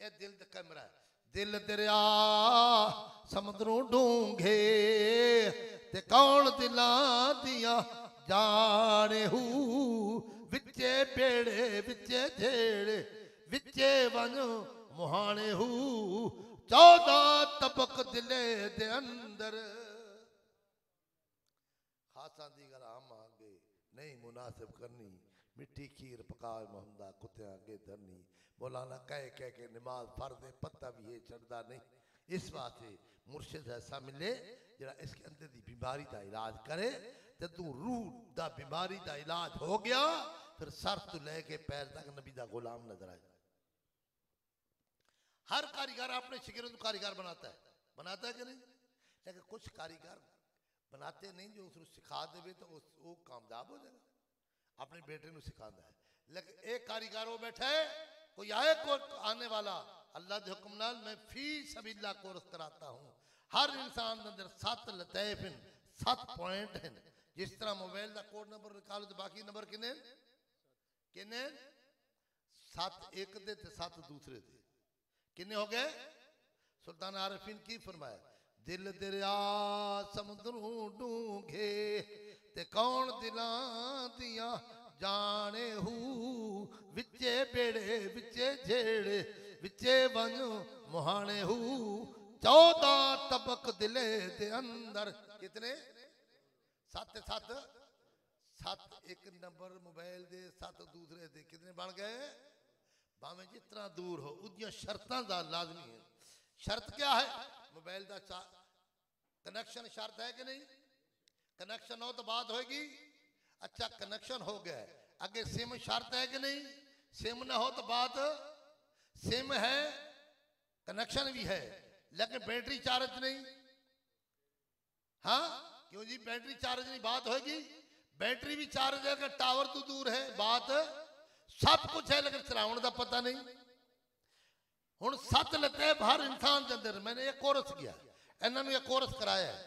ये दिल दा कैमरा है। दिल दरिया समुद्रों डूंघे ते कौन दिलां दिया जाने हू विचे बेड़े विचे झेड़े विचे वन मुहाने हू 14 तबक दिले दे अंदर। खासा दी गल आम आगे नहीं मुनासिब करनी। मिट्टी खीर पकाए मोहम्मदा कुत्तियां आगे धरनी। मौलाना कह कह के नमाज फर्द है पत्ता भी है चढ़दा नहीं। इस वास्ते मुर्शिद ऐसा मिले जरा इसके अंदर दी बीमारी का इलाज करे। जब तू रूह दा बीमारी का इलाज हो गया फिर सर तो लेके पैर तक नबी दा गुलाम नजर आए। हर कारीगर अपने शिगिर्द को कारीगर बनाता है कि नहीं? लेकिन कुछ कारीगर बनाते नहीं, जो उसको सिखा देवे तो वो कामयाब हो जाएगा। अपने बेटे को सिखाता है। लेकिन एक कारीगर वो बैठा है, कोई आए को आने वाला अल्लाह के हुक्म नाल मैं फी सबील्लाह कोर्स कराता हूँ। हर इंसान के अंदर 7 लतैफ हैं, 7 पॉइंट हैं। जिस तरह मोबाइल का कोड नंबर निकालो तो बाकी नंबर किने 7 एक दे 7 दूसरे दे किन्ने हो गए? सुल्तान आरिफीन की फरमाया दिल दरिया समुद्रों डूंघे ते कौन दिलां दिया जाने हू विचे बेड़े विचे झेड़े विचे वन मुहाने हू 14 तबक दिले दे अंदर। कितने? 7 एक नंबर मोबाइल दे 7 दूसरे दे कितने बन गए? भावे जितना दूर हो उदियां शर्तां दा लाजमी है। शर्त क्या है? मोबाइल दा कनेक्शन शर्त है कि नहीं? कनेक्शन हो तो बात होगी। अच्छा कनेक्शन हो गया, आगे सिम शर्त है कि नहीं? सिम ना हो तो बात। सिम है कनेक्शन भी है लेकिन बैटरी चार्ज नहीं। हाँ क्यों जी? बैटरी चार्ज नहीं बात होगी। बैटरी भी चार्ज है अगर टावर तो दूर है बात। सब कुछ है लेकिन चलाने का पता नहीं। हुण सत लतैफ हर इंसान के अंदर। मैंने एक कोरस किया, इन्होंने एक कोरस कराया है।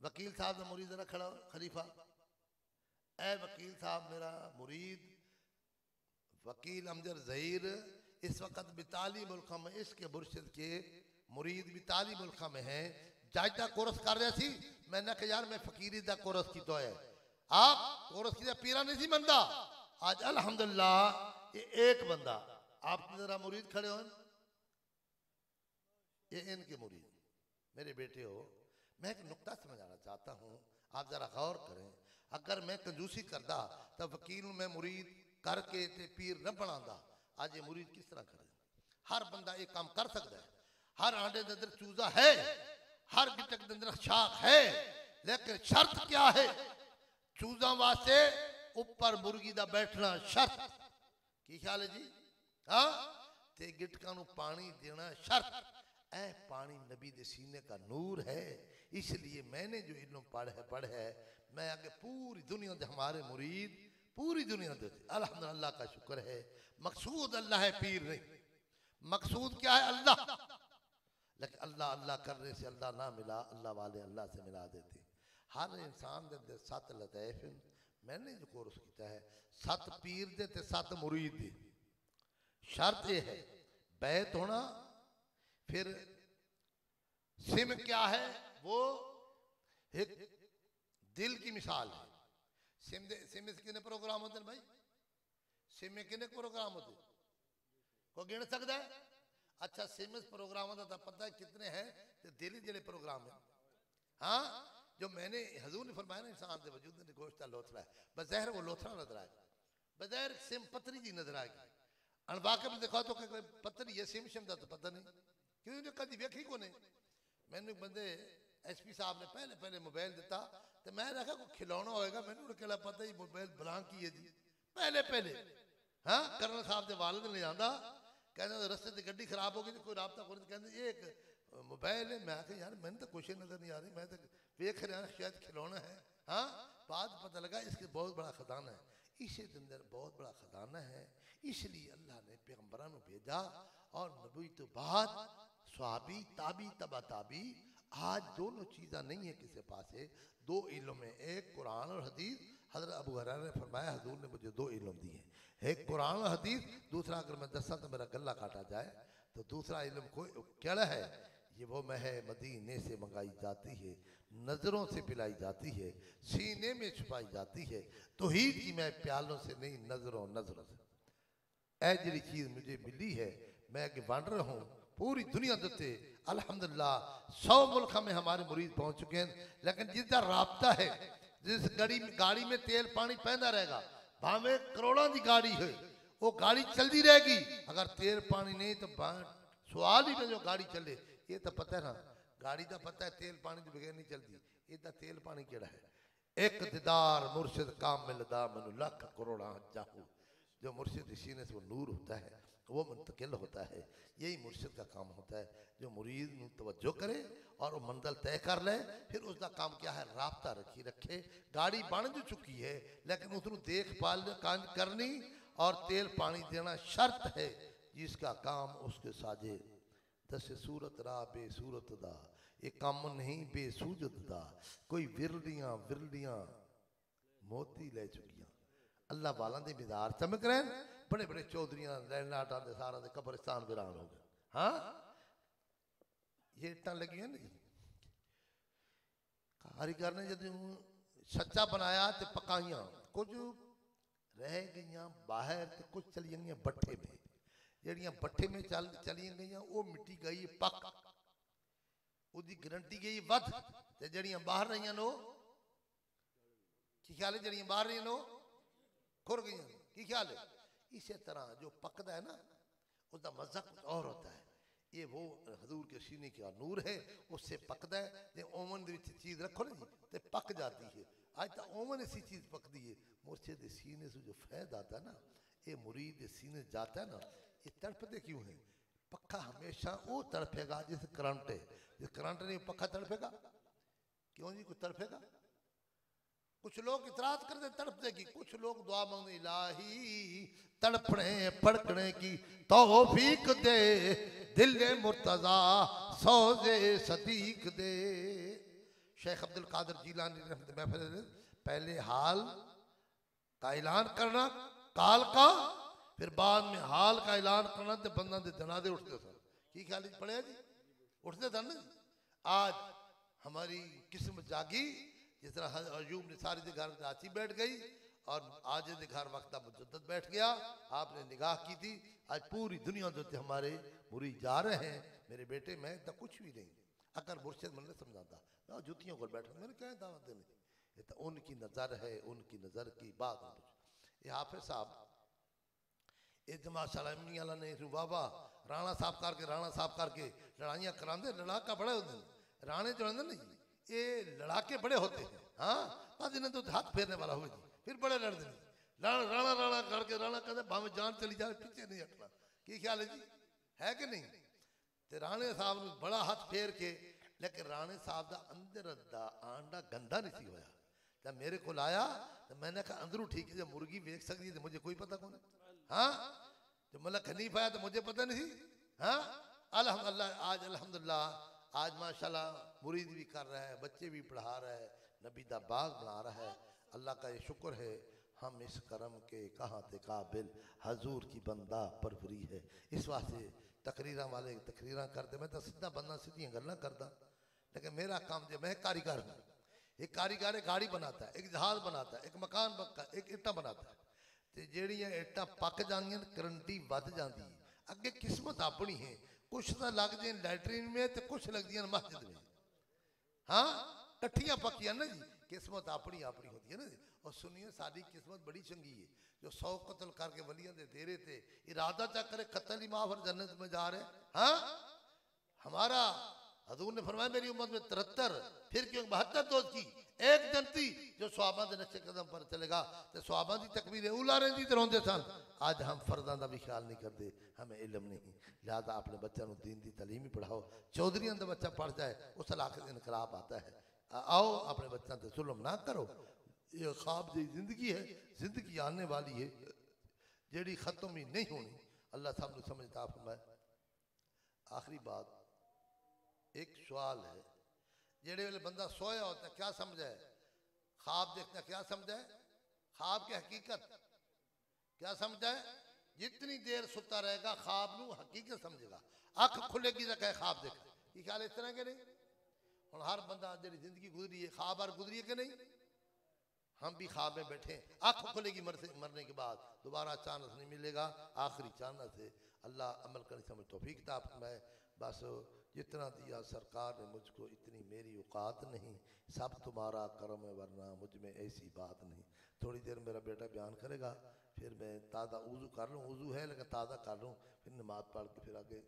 वकील साहब का मुरीद जरा खड़ा खलीफा, ए वकील साहब मेरा मुरीद वकील अमजद ज़हीर इस वक्त बिताली मुल्क में इसके मुर्शिद के मुरीद बिताली मुल्क में हैं। जायदा कोरस कर रहा सी, मैंने कहा यार मैं फकीरी दा कोरस की तो है, आप कोरस की पीरा नहीं सी बनता। आज अल्हम्दुलिल्लाह ये एक बंदा आप जरा मुरीद खड़े हो, ये इनके मुरीद मेरे बेटे हो। मैं एक नुक्ता समझाना चाहता हूँ, आप जरा गौर करें। अगर मैं कंजूसी करता तो वकील में मुरीद करके ते पीर न बनाता, आज ये मुरीद किस तरह करे? हर बंदा एक काम कर सकता है, हर आंडे के अंदर चूजा है, हर गिटक के अंदर शाख है, लेकिन शर्त क्या है? चूजा वास्ते ऊपर मुर्गी का बैठना शर्त। की ख्याल है जी? हाँ, ते गिटका नू पानी देना शर्त। ऐ पानी नबी दे सीने का नूर है, इसलिए मैंने जो इल्म पढ़ा है मैं आगे पूरी दुनिया दे हमारे मुरीद पूरी दुनिया दे अल्हम्दुलिल्लाह का शुक्र है। मकसूद अल्लाह है, पीर नहीं। मकसूद क्या है? अल्लाह। लेकिन अल्लाह अल्लाह करने से अल्लाह ना मिला, अल्लाह वाले अल्लाह से मिला देते। हर इंसान दे अंदर सत लतैफ मैंने जो कोर्स किया है, सत पीर दे ते सत मुरीद दे। शर्त यह है बैत होना। फिर सिम क्या है? वो एक दिल की मिसाल है। सिम से कितने प्रोग्राम होते हैं भाई? सिम में कितने प्रोग्राम होते? को गिन सकता है? अच्छा, सिम प्रोग्राम होता था पता है कितने हैं? तो दिल जिले प्रोग्राम है। हाँ, जो मैंने हजूर ने फरमाया ना, इंसान के वजूद ने गोश्त लोथड़ा है, बज़ाहिर वो लोथड़ा नजर आएगा, बज़ाहिर सिम पतरी जी नजर आएगी। अनवाक़िब देखा तो कोई पतरी है, सिम शिम का तो पता नहीं, क्योंकि कभी वेखी को नहीं। मैंने बंदे SP साहब ने पहले पहले मोबाइल दिता तो मैं रखा कोई खिलौना होएगा, मैंने कहला पता ही मोबाइल ब्लां की है जी पहले पहले। हाँ, कर्नल साहब के वालिद ने जाता, कहते रस्ते से गड्डी खराब हो गई तो कोई राबता को कहते ये एक मोबाइल है। मैं आखिर यार मैंने तो कुछ नजर नहीं आ रही, मैं तो देख रहा शायद खिलौना है। हाँ, बाद पता लगा इसके बहुत बड़ा खजाना है, इसके अंदर बहुत बड़ा खजाना है। इसलिए अल्लाह ने पैगंबरां को भेजा और नबी तो बाद सहाबी ताबी तबा ताबी। आज दोनों चीज़ा नहीं है किसी पास है, दो इल्म में, एक कुरान और हदीस। हज़रत अबू हुरैरा ने फरमाया हजूर ने मुझे दो इल्म दिए, एक कुरान और हदीस, दूसरा अगर मैं दसा तो मेरा गला काटा जाए। तो दूसरा इल्म कोई क्या है? ये वो मैं है मदीने से मंगाई जाती है, नज़रों से पिलाई जाती है, सीने में छुपाई जाती है, तौहीद की मैं प्यालों से नहीं नज़रों नज़रों से। ऐ जी चीज़ मुझे मिली है, मैं आगे बांट रहा हूँ पूरी दुनिया देते। अल्हम्दुलिल्लाह 100 मुल्क में हमारे मुरीद पहुंच चुके हैं। लेकिन जिसका राब्ता है, जिस गाड़ी में तेल पानी पहना रहेगा, भावे करोड़ों की गाड़ी है, वो गाड़ी चलती रहेगी। अगर तेल पानी नहीं तो सवाल ही नहीं जो गाड़ी चले। ये तो पता है ना, गाड़ी का पता है तेल पानी के बगैर नहीं चलती। ये तो तेल पानी केड़ा है? एक दीदार मुर्शिद कामिल दा मनु लख करोड़ा जाहू। जो मुर्शिद सीने से वो नूर होता है, वो मुंतकिल होता है। यही मुर्शिद का काम होता है, जो मुरीद में तवज्जो करे और वो मंजिल तय कर ले। फिर उसका काम क्या है? राब्ता रखे। गाड़ी बन जो चुकी है, लेकिन उसको देखभाल करनी और तेल पानी देना शर्त है, जिसका काम उसके साजे। दस सूरत रा बेसूरत दा, ये काम नहीं बेसूजत दा। कोई विरलियां मोती ले चुकियां। अल्लाह वाला दे बिदार चमक रहे हैं। बड़े बड़े चौधरियां लैंडलाट आते सारा दे कब्रिस्तान वीरान हो गए। हाँ, ये इट्टां लगी है ना जी, कारीगर ने जब सच्चा बनाया तो पकाइया, कुछ रह गई बाहर तो कुछ चली गई भट्ठे में। जड़ियाँ भट्ठे में चली गई वो मिट्टी गई पक, उसकी गारंटी गई वध। जड़ियाँ बाहर रही नो की ख्याल है? जड़ियाँ बाहर रही नो खुर गई की ख्याल है? इसी तरह जो पकता है ना, उसका मज़ा कुछ और होता है। ये वो हजूर के सीने का नूर है, उससे पकता है। जो ओवन चीज़ रखो ना जी तो पक जाती है। आज तो ओवन ऐसी चीज़ पकती है। मुर्शिद सीने से जो फैद आता है ना, ये मुरीद सीने जाता है ना, ये तड़पते क्यों है? पक्का हमेशा वो तड़पेगा जिस करंट है। जिस करंट नहीं पक्का तड़पेगा क्यों जी? कोई तड़पेगा? कुछ लोग इतराज करते तड़पने की, कुछ लोग दुआ मांगते इलाही तड़पने पड़कने की तौफीक दे, दिल मुर्तजा सौजे सदीक दे। शेख अब्दुल कादिर जीलानी रहमत महफिल, पहले हाल का ऐलान करना काल का, फिर बाद में हाल का ऐलान करना तो बंदा दे जनाजे उठते थे। की ख्याल पड़े जी, उठते थे ना। आज हमारी किस्मत जागी, जिस तरह अयूब निसारी के घर रांची बैठ गई और आज के घर वक्त मुजद्दद बैठ गया। आपने निगाह की थी, आज पूरी दुनिया जो हमारे मुरीद जा रहे हैं। मेरे बेटे मैं तो कुछ भी नहीं, अगर मुर्शिद मैंने समझाता जुतियों को बैठा, मैंने क्या दावत देने, ये तो उनकी नज़र है, उनकी नज़र की बात है। ये हाफिज साहब इजमा सलामी वाला ने बाबा राणा साहब करके लड़ाइयाँ कराते, लड़ाका बड़े होते हैं राणे जो है ना जी, ये लड़ाके बड़े होते हैं। हाँ बस इन्हें तो हाथ फेरने वाला हुए जी, फिर बड़े लड़ते हैं। राणा राणा करके राणा कहते भावे जान चली जाए पीछे नहीं हटना। की ख्याल है जी, है कि नहीं? तो राणे साहब ने बड़ा हाथ फेर के, लेकिन राणे साहब का अंदर दा आंडा गंदा नहीं सी होया। जब मेरे को आया तो मैंने कहा अंदरू ठीक है, जब मुर्गी वेच सकती है तो मुझे कोई पता कौन है। हाँ जब मलक हनीफ आया तो मुझे पता नहीं। हाँ अल्हम्दुलिल्लाह, आज अल्हम्दुलिल्लाह आज माशाल्लाह मुरीद भी कर रहा है, बच्चे भी पढ़ा रहा है, नबी दा बाग बना रहा है। अल्लाह का ये शुक्र है, हम इस करम के कहाँ थे काबिल, हजूर की बंदा परवरी है। इस वास्ते तकरीर वाले तकरीर करते, मैं तो सीधा बंदा सीधियाँ गल्ला करता, लेकिन मेरा काम जो मैं कारीगर हूँ। एक कारीगर एक गाड़ी बनाता है, एक जहाज बनाता है, एक मकान बनता है, एक इट्टा बनाता है। तो जेड़ियां इट्टा पक जांदियां करंटी वध जाती है। अगे किस्मत अपनी है, कुछ तो लग जाए लैटरीन में तो कुछ लगदियां मस्जिद में। हाँ कट्ठियां पकियां ना जी, किस्मत अपनी अपनी होती है ना जी। और सुनिए साड़ी किस्मत बड़ी चंगी है, जो 100 कत्ल करके वलियां दे दे रहे थे, इरादा चा करे कत्ल ही माफ और जन्नत में जा रहे। हाँ हमारा हजूर ने फरमाया मेरी उम्मत में 73 फिर क्यों 72 दोस्त की एक जनती जो सहाबा के नक्शे कदम पर चलेगा। तो सहाबा की तकबीरें उला रही तो रोंदे सन। आज हम फर्दा का भी ख्याल नहीं करते, हमें इलम नहीं, लिहाजा अपने बच्चों को दीन की तलीम ही पढ़ाओ। चौधरियों का बच्चा पढ़ जाए उस इलाके से इनकलाब आता है। आओ अपने बच्चों से जुल्म ना करो, ये ख्वाब जी जिंदगी है, जिंदगी आने वाली है जेड़ी खत्म ही नहीं होनी। अल्लाह सब समझता फरमाए। आखिरी बात एक सवाल है, जेड़े वेले बंदा सोया होता है क्या समझा है, ख्वाब देखता क्या समझा है, ख्वाब की हकीकत क्या समझा है। जितनी देर सुता रहेगा ख्वाब नू हकीकत समझेगा, अख खुलेगी तो कहे ख्वाब देख। की ख्याल इस तरह के नहीं? हम हर बंदा जी जिंदगी गुजरी है ख्वाब और गुजरी है कि नहीं? हम भी ख्वाब में बैठे, आँख खुलेगी मरने के बाद, दोबारा चांस नहीं मिलेगा, आखिरी चांस है। अल्लाह अमल करने से हमें तौफीक अता फरमाए। बस जितना दिया सरकार ने मुझको इतनी मेरी औकात नहीं, सब तुम्हारा करम है वरना मुझ में ऐसी बात नहीं। थोड़ी देर मेरा बेटा बयान करेगा, फिर मैं ताज़ा वज़ू कर लूँ, वज़ू है लेकिन ताज़ा कर लूँ, फिर नमाज पढ़ के फिर आगे